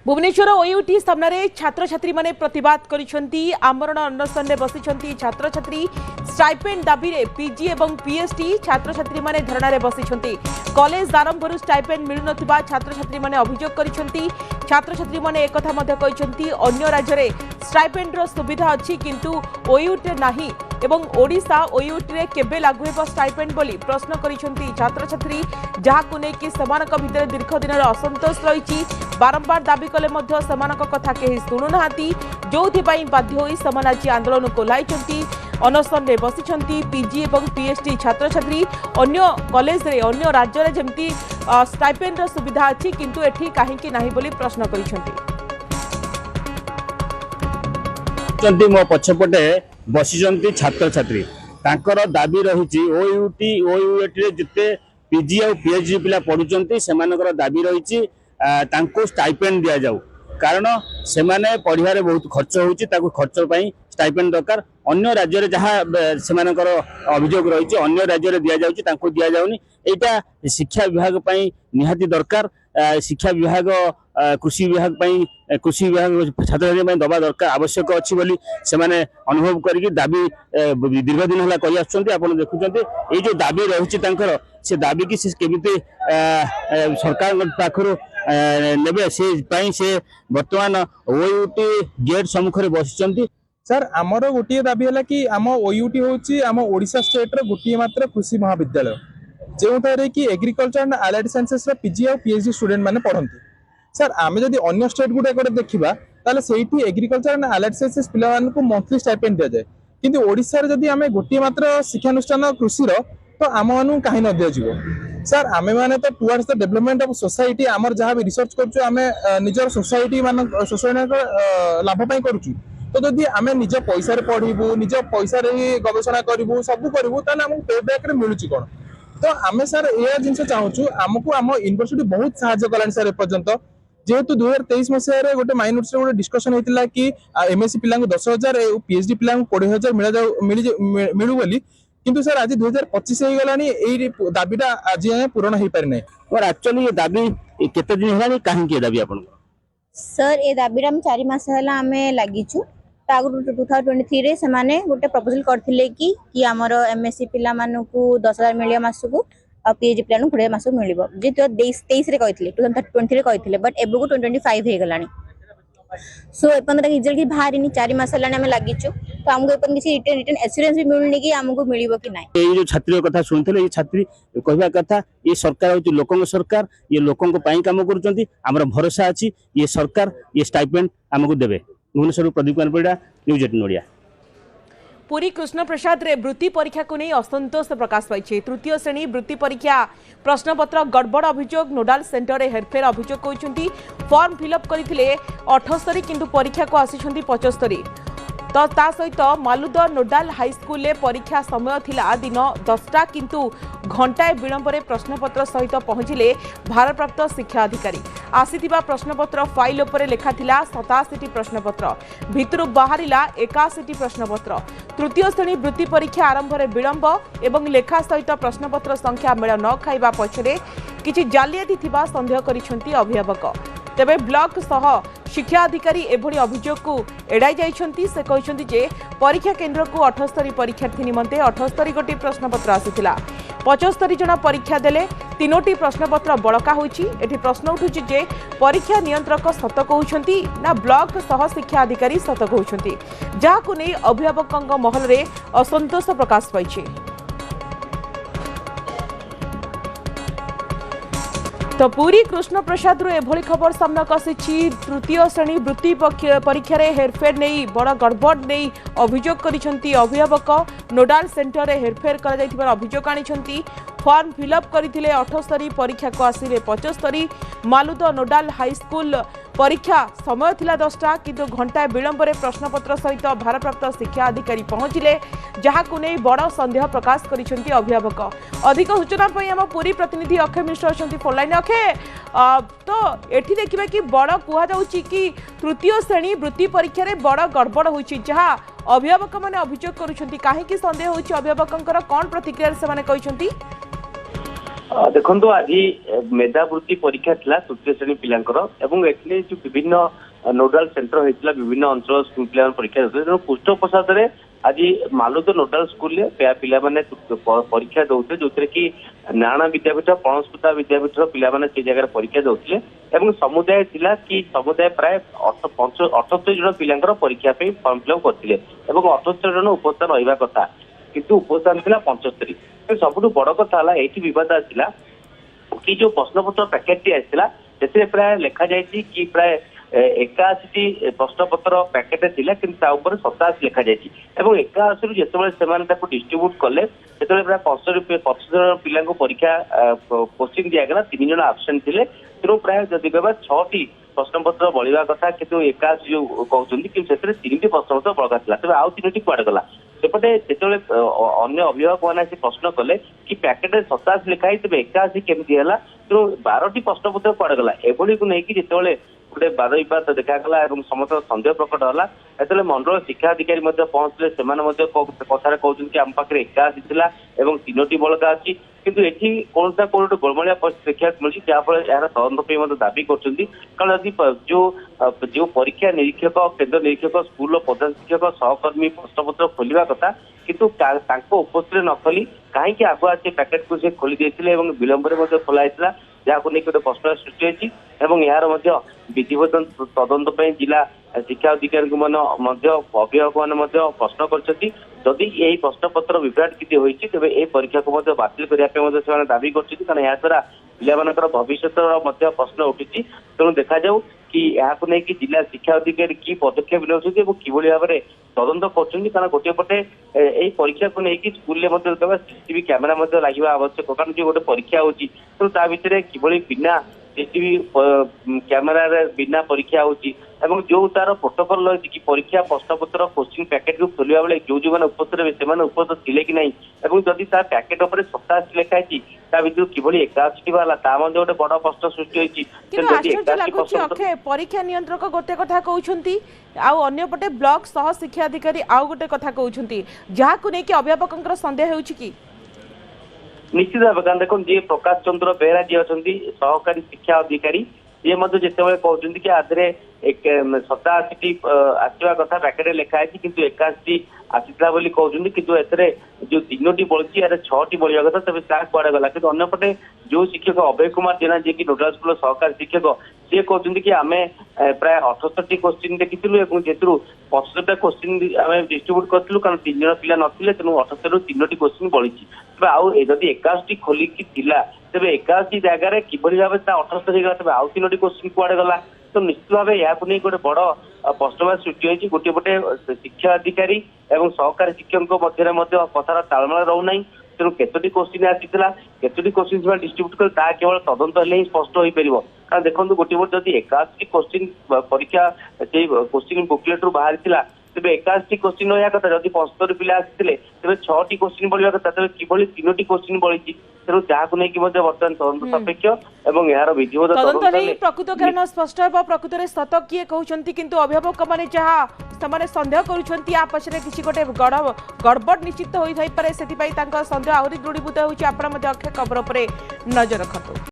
Bhubaneswar OUT सामने छात्र छात्री माने प्रतिवाद करिसेंती आमरण अनशन रे बसिसेंती छात्र छात्री स्टाइपेंड दाबी रे पीजी एवं पीएचडी छात्र छात्री माने धरणा रे बसिसेंती कॉलेज आरंभरु स्टाइपेंड मिलु नथिबा छात्र छात्री माने अभियोग करिसेंती छात्र छात्री माने एक कथा मध्ये कहिसेंती अन्य राज्य रे स्टाइपेंड रो सुविधा अछि किंतु ओयूटी नाही एवं ओडिशा ओयूटी रे केबे लागू हेबो स्टाइपेंड बोली प्रश्न करिसेंती छात्र छात्री जहाकु नै कि समानक भितर दीर्घ दिन रो असंतोष रहिछि बारंबार दाबी कले मध्य समानक कथा केही सुनु नाहांती जोथि पई बाध्य होई समान आज आंदोलन को लाइचंती अनशन रे बसिचंती पीजी एवं पीएचडी छात्र छात्री अन्य कॉलेज रे अन्य राज्य रे जेमती स्टाइपेंड रो सुविधा अछि किंतु एठी काहे कि नाही बोली प्रश्न करिसंती चंती मो पछपटे बसिचंती छात्र छात्री तांकर दाबी रहिछि ओयूटी रे जते पीजी और पीएचडी पिला पढुचंती सेमानकर दाबी रहिछि तांको स्टाइपेंड दिया जाऊ कारण से माने पढ़िबारे बहुत खर्च होउछि ताको खर्च पई स्टाइपेंड दरकार अन्य राज्य रे जहा सेमानकर अभियोग रहिछि अन्य राज्य रे दिया जाउछि तांको दिया जाउनी एटा शिक्षा विभाग पई निहाती दरकार शिक्षा विभाग कृषि विभाग पई कृषि विभाग छात्र छात्री पई दबा दरकार आवश्यक अछि बोली से माने अनुभव करिकि दाबी दीर्घ दिन होला कहि आछंती आपण देखुचंती ए जो दाबी रहिछि तांकर से दाबी कि से केमिते सरकार पाखरो नेबे से वर्तमान ओयूटी गेट सम्मुख बसिचंती सर आमर गोटे दाबी है कि आम ओयूटी होची आम ओडिशा स्टेट रो गोटे मात्र कृषि महाविद्यालय जो कि एग्रीकल्चर एंड अलाइड साइंसेस रो पीजी और पीएचडी स्टूडेंट माने पढ़ंती सर आमे जदी अन्य स्टेट गुडे करे देखिबा ताले सेठी एग्रीकल्चर एंड अलाइड साइंसेस पिला मानन को मंथली स्टाइपेंड दिया जाए किंतु ओडिशा रे जदी आमे गोटे मात्र शिक्षानुष्ठान कृषि रो तो आम मानू काहे न दिया जिवो सर आमे माने तो towards the development of society आमर जहां भी रिसर्च करछु आमे निजर सोसाइटी मान सोसाइटी लाभ पई करछु तो जदि आमे निज पैसा रे पढिबू निज पैसा रे गवेषणा करिवू सब करिवू ताले हमहु पे बैक रे मिलुची कोन तो आमे सर ए जिंस चाहूछु हमकु हम यूनिवर्सिटी बहुत सहायता कलान सर ए पर्यंत जेहेतु 2023 मसिया रे गोटे माइनोट्स रे गोटे डिस्कशन हेतिला कि एमएससी पिला 10,000 पीएचडी पिला 20,000 मिलू बोली किंतु सर आज 2025 हो गलानी एई दाबीटा आज पूर्ण हो पारि नै और एक्चुअली ये दाबी केते दिन हेलानी काहे के दाबी आपन सर ए दाबीरा हम 4 मास हला हमें लागिछु तागु 2023 रे समाने गोटे प्रपोजल करथिले कि हमर एमएससी पिला मानु को 10,000 मिलिया मासकू और पीएचडी पिला 20 मासकू मिलिबो जे 23 रे कहिथिले 2020 रे कहिथिले बट एबो को 2025 हे गलानी सो एपन तक रिजल्ट की बाहर नी 4 मास हला हमें लागिछु तो हमको एपन किसी रिटर्न एश्योरेंस भी मिलनी कि हमको मिलिबो कि नै ए जो छात्री कथा सुनथिले ये छात्री कहबा कथा ये सरकार होती लोकंग सरकार ये लोकंग पई काम करूचंती हमर भरोसा अछि ये सरकार ये स्टाइपेंड हमको देबे भुवनेश्वर प्रदीप कुमार परिडा न्यूज 18 ओडिया पुरी कृष्ण प्रसाद रे वृत्ति परीक्षा को नहीं असंतोष प्रकाश पाई तृतीय श्रेणी वृत्ति परीक्षा प्रश्नपत्र गड़बड़ अभियोग नोडाल सेंटर रे हेरफेर अभियोग होइछंती फॉर्म फिलअप करथिले 78 किंतु परीक्षा को आसीछंती 75 तो ता सहित मालुद नोडाल हाईस्कूल रे परीक्षा समय थिला दिन 10टा किंतु घंटाए विलंबरे प्रश्नपत्र सहित पहुंचिले भारप्राप्त शिक्षा अधिकारी आसीथिबा प्रश्नपत्र फाइल उपरे लेखा थिला 87टी प्रश्नपत्र भितरु बाहरिला 81टी प्रश्नपत्र तृतीय श्रेणी वृत्ति परीक्षा आरंभ रे विलंब एवं लेखा सहित प्रश्नपत्र संख्या मेल न खाइबा पछरे किछि जालियाती थिबा संदेह करिसंती अभिभावक तेबे ब्लॉक सह शिक्षा अधिकारी एभली अभियोग को एड़ाई जाइछंती से कहिसंती जे परीक्षा केंद्र को 78 परीक्षार्थी निमंते 78 गोटी प्रश्नपत्र आसीथिला 75 जन परीक्षा देले 3टी प्रश्नपत्र बळका होईछि एठी प्रश्न उठुछि जे परीक्षा नियंत्रक सत कहउछंती ना ब्लॉक सह शिक्षा अधिकारी सत कहउछंती जाहाकु नै अभिभावकंग महल रे असंतोष प्रकाश पाइछि तो पूरी कृष्ण प्रसाद एभली खबर सामना आसी तृतीय श्रेणी वृत्ति परीक्षा रे हेरफेर नहीं बड़ गड़बड़ नहीं अभियोग करिसेंती अभिभावक नोडाल सेंटर रे हेरफेर करा जायथिबार अभियोग आनिसेंती फॉर्म फिलअप करथिले 78 परीक्षा को आसिले 75 मालुद नोडाल हाईस्कूल परीक्षा समय थिला 10टा किंतु घंटाए विलंबरे प्रश्नपत्र सहित भारप्राप्त शिक्षा अधिकारी पहुंचिले जहाकु नै बड़ संदेह प्रकाश करिसेंती अभिभावक अधिक सूचना पई हम पूरी प्रतिनिधि अक्षय मिश्र अछंती फोन लाइन अक्षय तो एठी देखिबा कि बड़ कुहा जाउची कि तृतीय श्रेणी वृत्ति परीक्षा रे बड़ गड़बड़ होईची जहा अभिभावक माने अभियोग करूछंती काहे कि संदेह होईची अभिभावकंकर कोन प्रतिक्रिया से माने कहिसंती ଦେଖନ୍ତୁ ଆଜି ମେଧାବୃତ୍ତି ପରୀକ୍ଷା ଥିଲା ତୃତୀୟ ଶ୍ରେଣୀ ପିଲାଙ୍କର ଏବଂ ଏଥିରେ ଯୋଉ ବିଭିନ୍ନ ନୋଡାଲ ସେଣ୍ଟର ହେଇଥିଲା ବିଭିନ୍ନ ଅଞ୍ଚଳ ସ୍କୁଲ ପିଲାମାନେ ପରୀକ୍ଷା ଦେଉଥିଲେ ତେଣୁ ପୃଷ୍ଠପ୍ରସାଦରେ ଆଜି ମାଲୁଦ ନୋଡାଲ ସ୍କୁଲରେ ପିଲାମାନେ ପରୀକ୍ଷା ଦଉଥିଲେ ଯୋଉଥିରେ କି ନାରାୟଣ ବିଦ୍ୟାପୀଠ ପଣସ୍କୁତା ବିଦ୍ୟାପୀଠର ପିଲାମାନେ ସେଇ ଜାଗାରେ ପରୀକ୍ଷା ଦଉଥିଲେ ଏବଂ ସମୁଦାୟ ଥିଲା କି ସମୁଦାୟ ପ୍ରାୟ 78 ଜଣ ପିଲାଙ୍କର ପରୀକ୍ଷା ପାଇଁ ଫର୍ମ ଫିଲ୍ଅପ୍ କରିଥିଲେ ଏବଂ 78 ଜଣ ଉପସ୍ଥିତ ରହିବା କଥା କିନ୍ତୁ ଉପସ୍ଥାନ ଥିଲା 75। ସବୁଠୁ ବଡ କଥା ହେଲା ଏଇଠି ବିବାଦ ଆସିଲା କି ଯୋଉ ପ୍ରଶ୍ନପତ୍ର ପ୍ୟାକେଟଟି ଆସିଥିଲା ସେଥିରେ ପ୍ରାୟ ଲେଖାଯାଇଛି କି ପ୍ରାୟ 81ଟି ପ୍ରଶ୍ନପତ୍ର ପ୍ୟାକେଟ ଥିଲା କିନ୍ତୁ ତା ଉପରେ 87 ଲେଖାଯାଇଛି ଏବଂ 81ରୁ ଯେତେବେଳେ ସେମାନେ ତାକୁ ଡିଷ୍ଟ୍ରିବ୍ୟୁଟ କଲେ ସେତେବେଳେ ପ୍ରାୟ 75 ଜଣ ପିଲାଙ୍କୁ ପରୀକ୍ଷା କୋଶ୍ଚିନ୍ ଦିଆଗଲା 3 ଜଣ ଆବସେଣ୍ଟ ଥିଲେ ତେଣୁ ପ୍ରାୟ ଯଦି କହିବା 6ଟି ପ୍ରଶ୍ନପତ୍ର ବଳିବା କଥା କିନ୍ତୁ 81 ଯୋଉ କହୁଛନ୍ତି କିନ୍ତୁ ସେଥିରେ 3ଟି ପ୍ରଶ୍ନପତ୍ର ବଳକା ଥିଲା ତେବେ ଆଉ 3ଟି କୁଆଡେ ଗଲା ସେପଟେ ଯେତେବେଳେ ଅନ୍ୟ ଅଭିଭାବକ ମାନେ ଆସି ପ୍ରଶ୍ନ କଲେ କି ପ୍ୟାକେଟରେ 87 ଲେଖା ହେଇ ତେବେ 81 କେମିତି ହେଲା ତେଣୁ 12ଟି ପ୍ରଶ୍ନପତ୍ର କୁଆଡେ ଗଲା ଏଭଳିକୁ ନେଇକି ଯେତେବେଳେ ଗୋଟେ ବାଦ ବିବାଦ ଦେଖାଗଲା ଏବଂ ସମସ୍ତ ସନ୍ଦେହ ପ୍ରକଟ ହେଲା ଯେତେବେଳେ ମଣ୍ଡଳ ଶିକ୍ଷା ଅଧିକାରୀ ମଧ୍ୟ ପହଞ୍ଚିଲେ ସେମାନେ ମଧ୍ୟ କଥାରେ କହୁଛନ୍ତି କି ଆମ ପାଖରେ 81 ଥିଲା ଏବଂ 3ଟି ବଳକା ଅଛି କିନ୍ତୁ ଏଠି କୌଣସି ନା କୌଣସି ଗୋଳମାଳିଆ ପରିସ୍ଥିତି ଦେଖିବାକୁ ମିଳୁଛି ଯାହାଫଳରେ ଏହାର ତଦନ୍ତ ପାଇଁ ମଧ୍ୟ ଦାବି କରୁଛନ୍ତି କାରଣ ଯଦି ଯୋଉ ପରୀକ୍ଷା ନିରୀକ୍ଷକ କେନ୍ଦ୍ର ନିରୀକ୍ଷକ ସ୍କୁଲର ପ୍ରଧାନ ଶିକ୍ଷକ ସହକର୍ମୀ ପ୍ରଶ୍ନପତ୍ର ଖୋଲିବା କଥା କିନ୍ତୁ ତାଙ୍କ ଉପସ୍ଥିତିରେ ନ ଖୋଲି କାହିଁକି ଆଗୁଆ ସେ ପ୍ୟାକେଟକୁ ସେ ଖୋଲି ଦେଇଥିଲେ ଏବଂ ବିଳମ୍ବରେ ମଧ୍ୟ ଖୋଲା ହେଇଥିଲା ଯାହାକୁ ନେଇ ଗୋଟେ ପ୍ରଶ୍ନ ସୃଷ୍ଟି ହୋଇଛି ଏବଂ ଏହାର ମଧ୍ୟ ବିଧିବଦ୍ଧ ତଦନ୍ତ ପାଇଁ ଜିଲ୍ଲା ଶିକ୍ଷା ଅଧିକାରୀଙ୍କୁ ମଧ୍ୟ ଅଭିଭାବକ ମାନେ ମଧ୍ୟ ପ୍ରଶ୍ନ କରିଛନ୍ତି ଯଦି ଏହି ପ୍ରଶ୍ନପତ୍ର ବିଭ୍ରାଟ କିଛି ହୋଇଛି ତେବେ ଏହି ପରୀକ୍ଷାକୁ ମଧ୍ୟ ବାତିଲ କରିବା ପାଇଁ ମଧ୍ୟ ସେମାନେ ଦାବି କରୁଛନ୍ତି କାରଣ ଏହା ଦ୍ୱାରା ପିଲାମାନଙ୍କର ଭବିଷ୍ୟତର ମଧ୍ୟ ପ୍ରଶ୍ନ ଉଠିଛି ତେଣୁ ଦେଖାଯାଉ କି ଏହାକୁ ନେଇକି ଜିଲ୍ଲା ଶିକ୍ଷା ଅଧିକାରୀ କି ପଦକ୍ଷେପ ନେଉଛନ୍ତି ଏବଂ କିଭଳି ଭାବରେ ତଦନ୍ତ କରୁଛନ୍ତି କାରଣ ଗୋଟିଏ ପଟେ ଏହି ପରୀକ୍ଷାକୁ ନେଇକି ସ୍କୁଲରେ ମଧ୍ୟ ସିସିଟିଭି କ୍ୟାମେରା ମଧ୍ୟ ଲାଗିବା ଆବଶ୍ୟକ କାରଣ ଯୋଉ ଗୋଟେ ପରୀକ୍ଷା ହଉଛି ତେଣୁ ତା ଭିତରେ କିଭଳି ବିନା ସିସିଟିଭି କ୍ୟାମେରାରେ ବିନା ପରୀକ୍ଷା ହଉଛି ଏବଂ ଯୋଉ ତାର ପ୍ରୋଟୋକଲ ରହିଛି କି ପରୀକ୍ଷା ପ୍ରଶ୍ନପତ୍ର କୋଶ୍ଚିନ୍ ପ୍ୟାକେଟକୁ ଖୋଲିବା ବେଳେ ଯୋଉମାନେ ଉପସ୍ଥିତ ରହିବେ ସେମାନେ ଉପସ୍ଥିତ ଥିଲେ କି ନାହିଁ ଏବଂ ଯଦି ତା ପ୍ୟାକେଟ ଉପରେ 87 ଲେଖା ହେଇଛି ତା ଭିତରୁ କିଭଳି 81ଟି ବାହାରିଲା ତା ମଧ୍ୟ ଗୋଟେ ବଡ ପ୍ରଶ୍ନ ସୃଷ୍ଟି ହୋଇଛି କିନ୍ତୁ ଆଶ୍ଚର୍ଯ୍ୟ ଲାଗୁଛି ଅକ୍ଷୟ ପରୀକ୍ଷା ନିୟନ୍ତ୍ରକ ଗୋଟେ କଥା କହୁଛନ୍ତି ଆଉ ଅନ୍ୟପଟେ ବ୍ଲକ ସହ ଶିକ୍ଷା ଅଧିକାରୀ ଆଉ ଗୋଟେ କଥା କହୁଛନ୍ତି ଯାହାକୁ ନେଇକି ଅଭିଭାବକଙ୍କର ସନ୍ଦେହ ହେଉଛି କି ନିଶ୍ଚିତ ଭାବେ କାରଣ ଦେଖନ୍ତୁ ଯିଏ ପ୍ରକାଶ ଚନ୍ଦ୍ର ବେହେରା ଯିଏ ଅଛନ୍ତି ସହକାରୀ ଶିକ୍ଷା ଅଧିକାରୀ ସିଏ ମଧ୍ୟ ଯେତେବେଳେ କହୁଛନ୍ତି କି ଆଧରେ 87ଟି ଆସିବା କଥା ପ୍ୟାକେଟରେ ଲେଖା ହେଇଛି କିନ୍ତୁ 81ଟି ଆସିଥିଲା ବୋଲି କହୁଛନ୍ତି କିନ୍ତୁ ଏଥିରେ ଯୋଉ 3ଟି ବଳିଛି ଏହାର 6ଟି ବଳିବା କଥା ତେବେ ତାହା କୁଆଡେ ଗଲା କିନ୍ତୁ ଅନ୍ୟପଟେ ଯୋଉ ଶିକ୍ଷକ ଅଭୟ କୁମାର ଜେନା ଯିଏକି ନୋଡାଲ ସ୍କୁଲର ସହକାରୀ ଶିକ୍ଷକ ସିଏ କହୁଛନ୍ତି କି ଆମେ ପ୍ରାୟ 78ଟି କୋଶ୍ଚିନ୍ ଦେଖିଥିଲୁ ଏବଂ ସେଥିରୁ 75ଟା କୋଶ୍ଚିନ୍ ଆମେ ଡିଷ୍ଟ୍ରିବ୍ୟୁଟ କରିଥିଲୁ କାରଣ 3 ଜଣ ପିଲା ନଥିଲେ ତେଣୁ 78ରୁ 3ଟି କୋଶ୍ଚିନ୍ ବଳିଛି ତେବେ ଆଉ ଯଦି 81ଟି ଖୋଲିକି ଥିଲା ତେବେ 81 ଜାଗାରେ କିଭଳି ଭାବେ ତା 78 ହେଇଗଲା ତେବେ ଆଉ 3ଟି କୋଶ୍ଚିନ୍ କୁଆଡେ ଗଲା ତ ନିଶ୍ଚିତ ଭାବେ ଏହାକୁ ନେଇ ଗୋଟେ ବଡ ପ୍ରଶ୍ନବାଚୀ ସୃଷ୍ଟି ହୋଇଛି ଗୋଟିଏ ପଟେ ଶିକ୍ଷା ଅଧିକାରୀ ଏବଂ ସହକାରୀ ଶିକ୍ଷକଙ୍କ ମଧ୍ୟରେ ମଧ୍ୟ କଥାର ତାଳମେଳ ରହୁନାହିଁ ତେଣୁ କେତୋଟି କୋଶ୍ଚିନ୍ ଆସିଥିଲା କେତୋଟି କୋଶ୍ଚିନ୍ ସେମାନେ ଡିଷ୍ଟ୍ରିବ୍ୟୁଟ କଲେ ତାହା କେବଳ ତଦନ୍ତ ହେଲେ ହିଁ ସ୍ପଷ୍ଟ ହୋଇପାରିବ କାରଣ ଦେଖନ୍ତୁ ଗୋଟିଏ ପଟେ ଯଦି 81ଟି କୋଶ୍ଚିନ୍ ପରୀକ୍ଷା ସେଇ କୋଶ୍ଚିନ୍ ବୁକଲେଟରୁ ବାହାରିଥିଲା ତେବେ 81ଟି କୋଶ୍ଚିନ୍ ରହିବା କଥା ଯଦି 75 ପିଲା ଆସିଥିଲେ ତେବେ 6ଟି କୋଶ୍ଚିନ୍ ବଳିବା କଥା ତେବେ କିଭଳି 3ଟି କୋଶ୍ଚିନ୍ ବଳିଛି ତେଣୁ ଯାହାକୁ ନେଇକି ମଧ୍ୟ ବର୍ତ୍ତମାନ ତଦନ୍ତ ସାପେକ୍ଷ ଏବଂ ଏହାର ବିଧିବଦ୍ଧ ତଦନ୍ତ ନେଇ ପ୍ରକୃତ କାରଣ ସ୍ପଷ୍ଟ ହେବ ପ୍ରକୃତରେ ସତ କିଏ କହୁଛନ୍ତି କିନ୍ତୁ ଅଭିଭାବକ ମାନେ ଯାହା ସେମାନେ ସନ୍ଦେହ କରୁଛନ୍ତି ଆ ପଛରେ କିଛି ଗୋଟେ ଗଡ଼ବଡ଼ ନିଶ୍ଚିତ ହୋଇଥାଇପାରେ ସେଥିପାଇଁ ତାଙ୍କ ସନ୍ଦେହ ଆହୁରି ଦୃଢ଼ୀଭୂତ ହେଉଛି ଆପଣ ମଧ୍ୟ ଅକ୍ଷୟ ଖବର ଉପରେ ନଜର ରଖନ୍ତୁ।